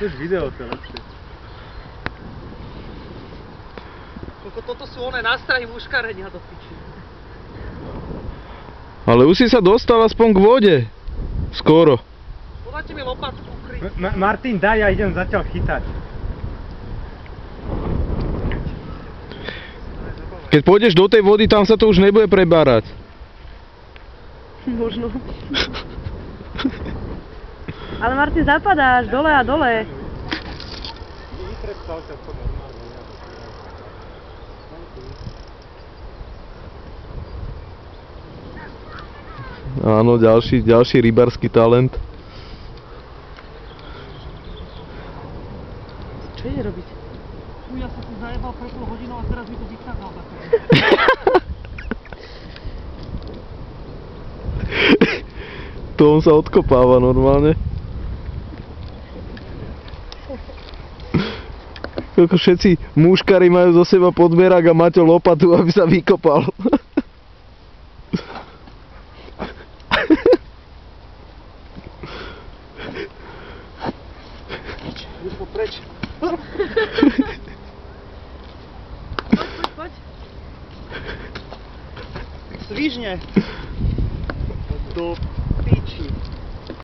Už video, to je lepšie. Toto sú oné nástrahy muškarenia do piči. Ale už si sa dostal aspoň k vode. Skoro. Podáte mi lopatku ukryť. Martin, daj, ja idem zatiaľ chytať. Keď pôjdeš do tej vody, tam sa to už nebude prebárať. Možno. Ale Martin, zapadáš dole a dole. Áno, ďalší rybársky talent. Čo ide robiť? Ja som si zajebal pre pol hodinu a teraz mi to vychádzal takové. To on sa odkopáva normálne. Koľko všetci muškári majú zo seba podberák a Maťo lopatu, aby sa vykopal. Už po preč. Poď. Svižne. Do